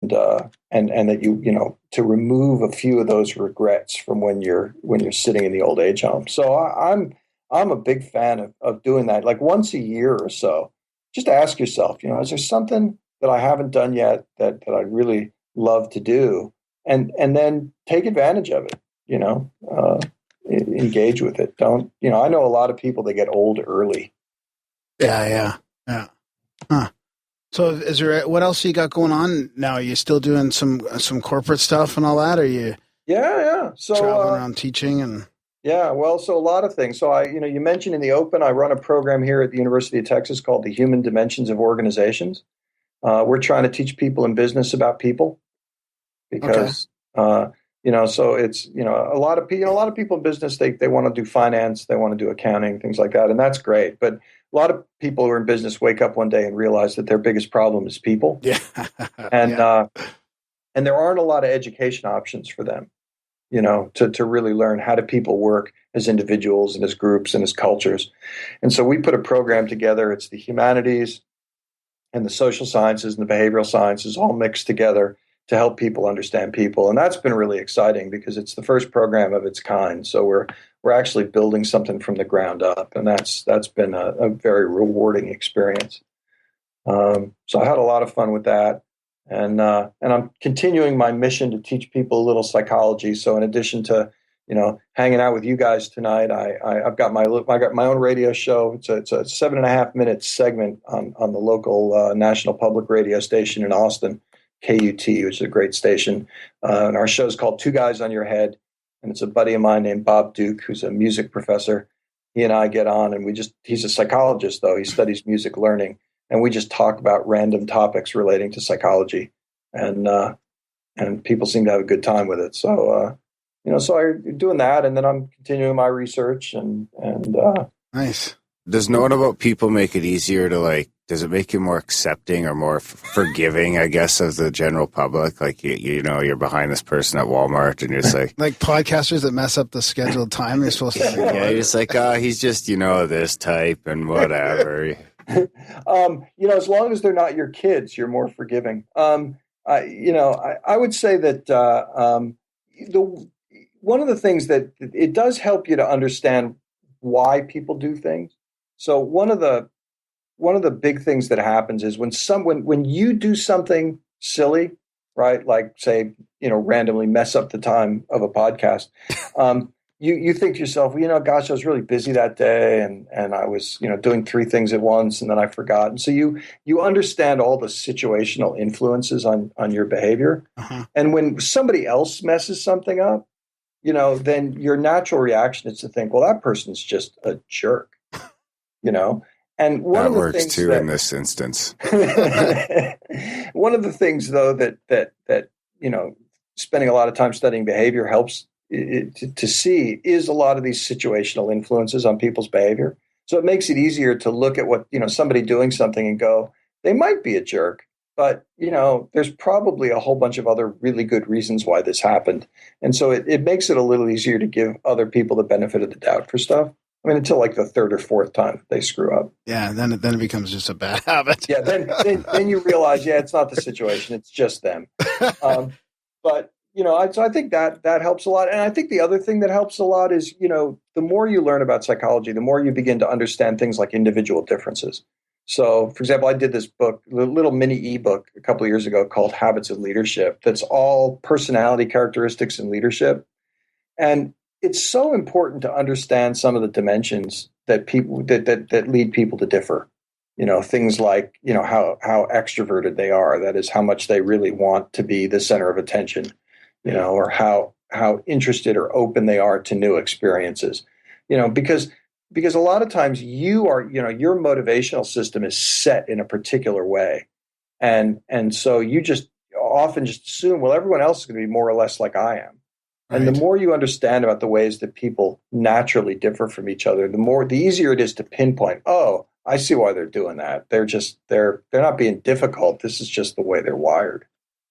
and that to remove a few of those regrets from when you're sitting in the old age home. So I'm a big fan of doing that, like once a year or so. Just ask yourself, is there something that I haven't done yet that I'd really love to do, and then take advantage of it. Engage with it. Don't I know a lot of people that get old early. Yeah. Huh. So what else you got going on now? Are you still doing some corporate stuff and all that? Are you So traveling around teaching and so a lot of things. So you mentioned in the open, I run a program here at the University of Texas called the Human Dimensions of Organizations. We're trying to teach people in business about people because so it's a lot of people in business, they want to do finance, they want to do accounting, things like that, and that's great. But a lot of people who are in business wake up one day and realize that their biggest problem is people. Yeah. And there aren't a lot of education options for them, to really learn how do people work as individuals and as groups and as cultures. And so we put a program together. It's the humanities and the social sciences and the behavioral sciences all mixed together to help people understand people. And that's been really exciting because it's the first program of its kind. So we're actually building something from the ground up. And that's been a very rewarding experience. So I had a lot of fun with that. And I'm continuing my mission to teach people a little psychology. So in addition to, hanging out with you guys tonight, I got my own radio show. It's a 7.5 minute segment on the local national public radio station in Austin, KUT, which is a great station. And our show is called Two Guys on Your Head. And it's a buddy of mine named Bob Duke, who's a music professor. He and I get on and he's a psychologist though. He studies music learning. And we just talk about random topics relating to psychology, and people seem to have a good time with it. So, so I'm doing that, and then I'm continuing my research. And nice. Does knowing about people make it easier to does it make you more accepting or more forgiving, I guess, of the general public? Like, you're behind this person at Walmart and you're just like podcasters that mess up the scheduled time they're supposed to. Yeah, you're just he's just, this type and whatever. As long as they're not your kids, you're more forgiving. I would say that one of the things that it does help you to understand why people do things. So one of the big things that happens is when you do something silly, right? Like say, randomly mess up the time of a podcast. You think to yourself, well, gosh, I was really busy that day and I was, doing 3 things at once and then I forgot. And so you understand all the situational influences on your behavior. Uh-huh. And when somebody else messes something up, then your natural reaction is to think, well, that person's just a jerk, And one that of the works things too in this instance. One of the things though that spending a lot of time studying behavior helps to see is a lot of these situational influences on people's behavior. So it makes it easier to look at what, somebody doing something and go, they might be a jerk, but, there's probably a whole bunch of other really good reasons why this happened. And so it makes it a little easier to give other people the benefit of the doubt for stuff. I mean, until like the 3rd or 4th time they screw up. Yeah. Then it becomes just a bad habit. Yeah. Then you realize, it's not the situation. It's just them. But, so I think that helps a lot. And I think the other thing that helps a lot is, the more you learn about psychology, the more you begin to understand things like individual differences. So, for example, I did this book, a little mini ebook a couple of years ago called Habits of Leadership. That's all personality characteristics in leadership. And it's so important to understand some of the dimensions that people that lead people to differ. Things like, how extroverted they are. That is how much they really want to be the center of attention. Or how interested or open they are to new experiences, because a lot of times your motivational system is set in a particular way. And so you just often just assume, well, everyone else is going to be more or less like I am. And the more you understand about the ways that people naturally differ from each other, the easier it is to pinpoint, oh, I see why they're doing that. They're not being difficult. This is just the way they're wired.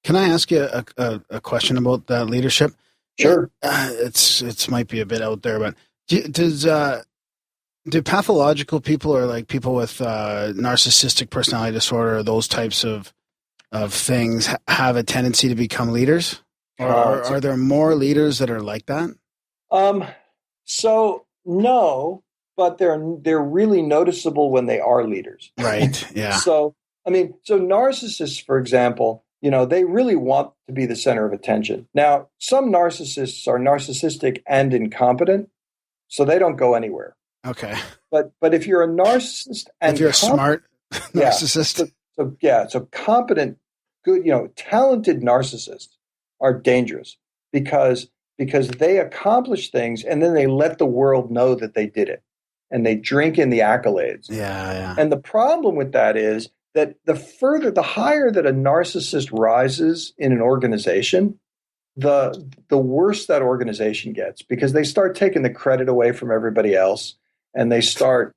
Can I ask you a question about leadership? Sure. It's might be a bit out there, but do pathological people or like people with narcissistic personality disorder, those types of things have a tendency to become leaders? Or are there more leaders that are like that? So no, but they're really noticeable when they are leaders. Right. Yeah. So narcissists, for example, they really want to be the center of attention. Now, some narcissists are narcissistic and incompetent, so they don't go anywhere. Okay. But if you're a narcissist and if you're a smart narcissist, so competent, good, talented narcissists are dangerous because they accomplish things and then they let the world know that they did it, and they drink in the accolades. Yeah. And the problem with that is that the higher that a narcissist rises in an organization, the worse that organization gets, because they start taking the credit away from everybody else, and they start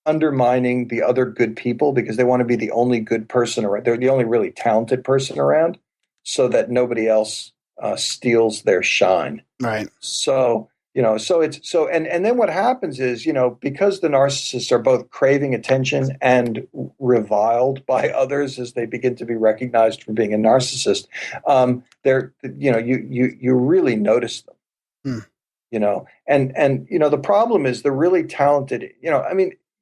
undermining the other good people because they want to be the only good person around. They're the only really talented person around, so that nobody else steals their shine. Right. So and then what happens is, because the narcissists are both craving attention and reviled by others as they begin to be recognized for being a narcissist, you really notice them. And the problem is the really talented,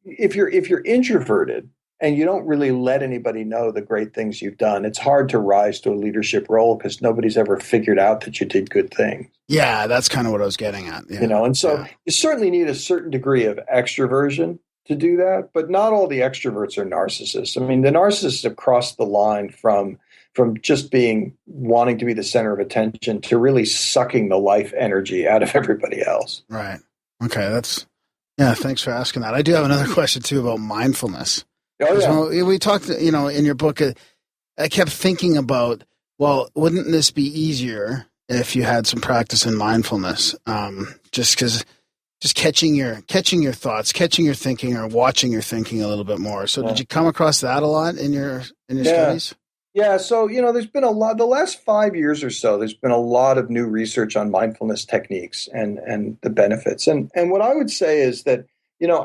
if you're introverted and you don't really let anybody know the great things you've done, it's hard to rise to a leadership role because nobody's ever figured out that you did good things. Yeah, that's kind of what I was getting at. Yeah. And so you certainly need a certain degree of extroversion to do that, but not all the extroverts are narcissists. I mean, the narcissists have crossed the line from just wanting to be the center of attention to really sucking the life energy out of everybody else. Right. Okay. Thanks for asking that. I do have another question too about mindfulness. Oh, yeah. We talked, in your book, I kept thinking about, well, wouldn't this be easier if you had some practice in mindfulness? Just catching your thoughts, catching your thinking, or watching your thinking a little bit more. So did you come across that a lot in your studies? Yeah. So, there's been a lot, the last 5 years or so, there's been a lot of new research on mindfulness techniques and the benefits. And what I would say is that,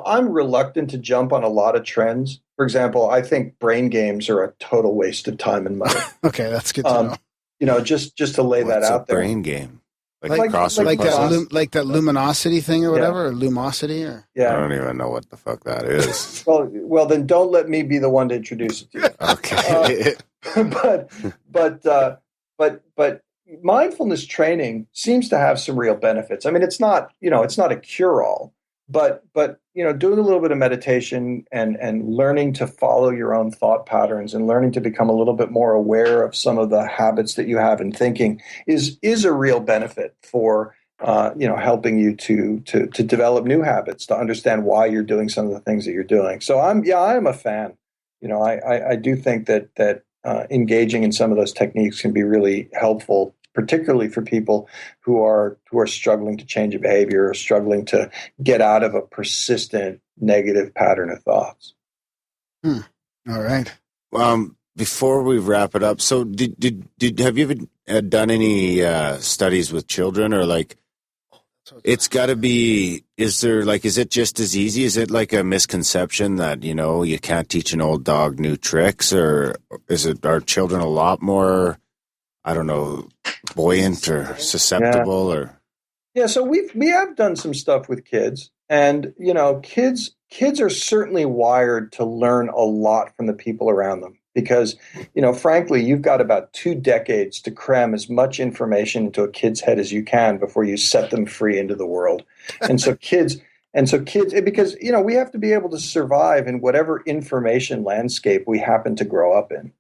I'm reluctant to jump on a lot of trends. For example, I think brain games are a total waste of time and money. Okay. That's good to know. Just to lay that out there. Brain game. Like that luminosity thing or whatever, or lumosity, or I don't even know what the fuck that is. Well, then don't let me be the one to introduce it to you. Okay. But mindfulness training seems to have some real benefits. I mean, it's not a cure-all, but doing a little bit of meditation and learning to follow your own thought patterns and learning to become a little bit more aware of some of the habits that you have in thinking is a real benefit for helping you to develop new habits, to understand why you're doing some of the things that you're doing. So I am a fan. I do think that engaging in some of those techniques can be really helpful, particularly for people who are struggling to change a behavior or struggling to get out of a persistent negative pattern of thoughts. All right. Before we wrap it up, so have you ever done any studies with children, or like? It's got to be. Is it just as easy? Is it like a misconception that you can't teach an old dog new tricks, or are children a lot more, I don't know, buoyant or susceptible? So we have done some stuff with kids, and kids are certainly wired to learn a lot from the people around them, because frankly, you've got about 2 decades to cram as much information into a kid's head as you can before you set them free into the world. And so kids, because we have to be able to survive in whatever information landscape we happen to grow up in.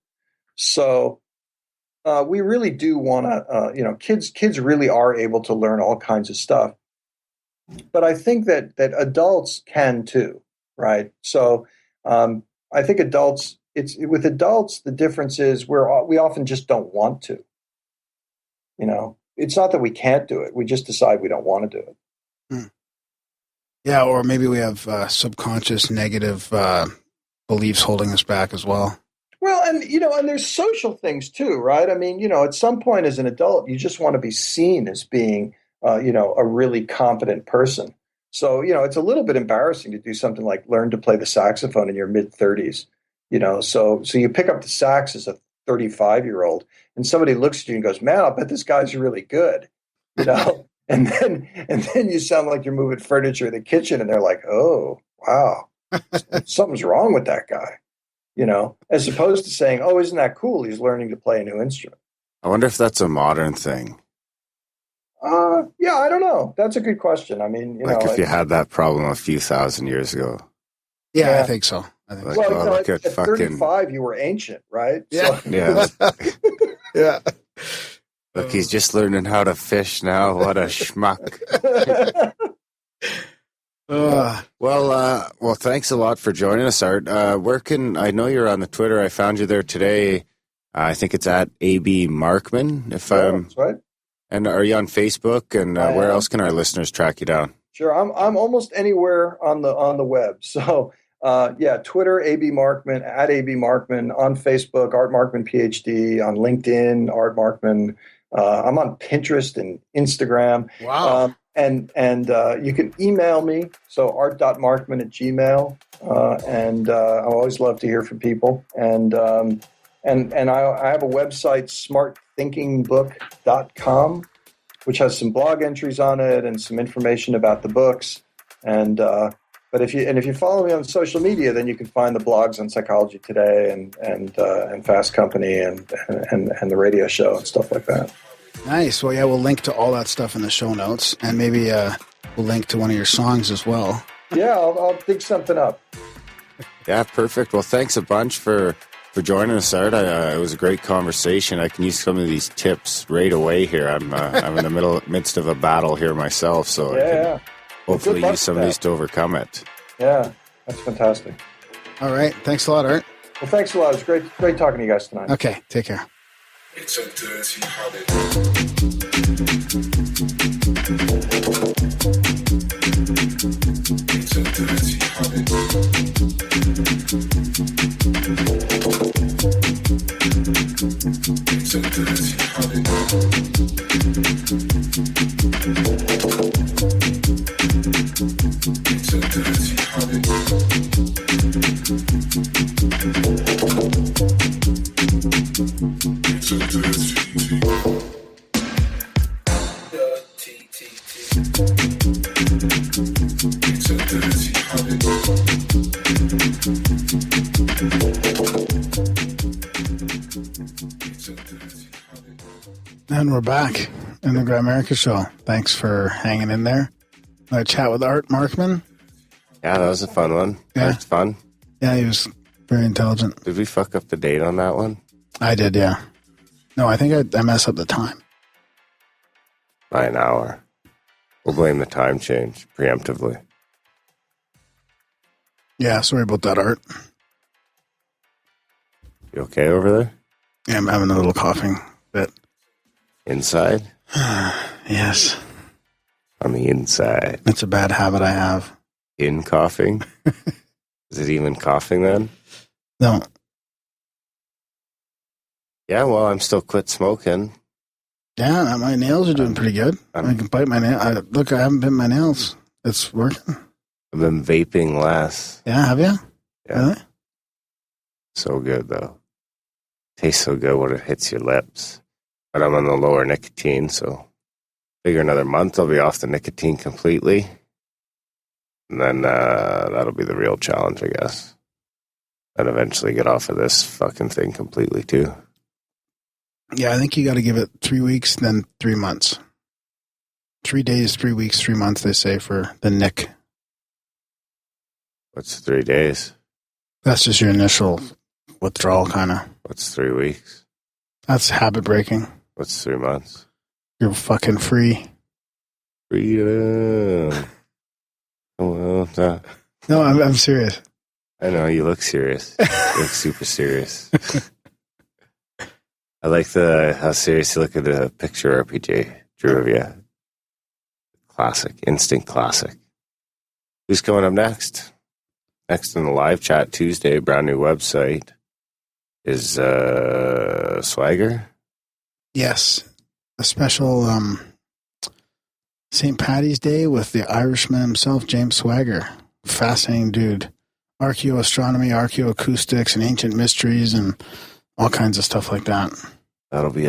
So we really do want to, kids really are able to learn all kinds of stuff. But I think that adults can too, right? So I think adults, with adults, the difference is we often just don't want to. It's not that we can't do it. We just decide we don't want to do it. Yeah, or maybe we have subconscious negative beliefs holding us back as well. Well, and there's social things too, right? I mean, at some point as an adult, you just want to be seen as being, a really competent person. So, it's a little bit embarrassing to do something like learn to play the saxophone in your mid-30s. So you pick up the sax as a 35-year-old, and somebody looks at you and goes, "Man, I'll bet this guy's really good," and then you sound like you're moving furniture in the kitchen, and they're like, "Oh, wow, something's wrong with that guy," as opposed to saying, "Oh, isn't that cool? He's learning to play a new instrument." I wonder if that's a modern thing. Yeah, I don't know. That's a good question. I mean, if you had that problem a few thousand years ago. Yeah, I think so. At 35, you were ancient, right? Yeah. So. Yeah. Yeah. Look, he's just learning how to fish now. What a schmuck. Well, thanks a lot for joining us, Art. I know you're on the Twitter. I found you there today. I think it's at AB Markman. That's right. And are you on Facebook? And where else can our listeners track you down? Sure, I'm almost anywhere on the web. So Twitter AB Markman, at AB Markman, on Facebook Art Markman PhD, on LinkedIn Art Markman. I'm on Pinterest and Instagram. Wow. And you can email me, so art.markman@gmail. And I always love to hear from people. And I have a website, smartthinkingbook.com, which has some blog entries on it and some information about the books. But if you follow me on social media, then you can find the blogs on Psychology Today and Fast Company and the radio show and stuff like that. Nice. Well, yeah, we'll link to all that stuff in the show notes, and maybe we'll link to one of your songs as well. Yeah, I'll dig something up. Yeah, perfect. Well, thanks a bunch for joining us, Art. It was a great conversation. I can use some of these tips right away here. I'm in the midst of a battle here myself, so I can hopefully use some of these to overcome it. Yeah, that's fantastic. All right. Thanks a lot, Art. Well, thanks a lot. It was great talking to you guys tonight. Okay, take care. It's a dirty habit. It's a dirty habit. It's a dirty habit. It's a dirty habit. It's a dirty habit. And we're back in the Grimerica Show. Thanks for hanging in there. I chat with Art Markman. Yeah, that was a fun one. Yeah. It's fun. Yeah, he was very intelligent. Did we fuck up the date on that one? I did, yeah. No, I think I messed up the time. By an hour. We'll blame the time change preemptively. Yeah, sorry about that, Art. You okay over there? Yeah, I'm having a little coughing bit. Inside? Yes. On the inside. It's a bad habit I have. In coughing? Is it even coughing then? No. Yeah, well, I'm still quit smoking. Yeah, my nails are doing pretty good. I can bite my nail. Look, I haven't bitten my nails. It's working. I've been vaping less. Yeah, have you? Yeah. Really? So good, though. Tastes so good when it hits your lips. But I'm on the lower nicotine, so figure another month I'll be off the nicotine completely. And then that'll be the real challenge, I guess. And eventually get off of this fucking thing completely, too. Yeah, I think you got to give it 3 weeks, then 3 months. 3 days, 3 weeks, 3 months, they say, for the nick. What's 3 days? That's just your initial withdrawal, kind of. What's 3 weeks? That's habit breaking. What's 3 months? You're fucking free. Freedom. Oh, well, No, I'm serious. I know, you look serious. You look super serious. I like how serious you look at the picture RPG drew of you. Classic. Instant classic. Who's coming up next? Next in the live chat Tuesday, brand new website, is Swagger. Yes. A special St. Paddy's Day with the Irishman himself, James Swagger. Fascinating dude. archaeoastronomy, archaeoacoustics, and ancient mysteries, and all kinds of stuff like that. That'll be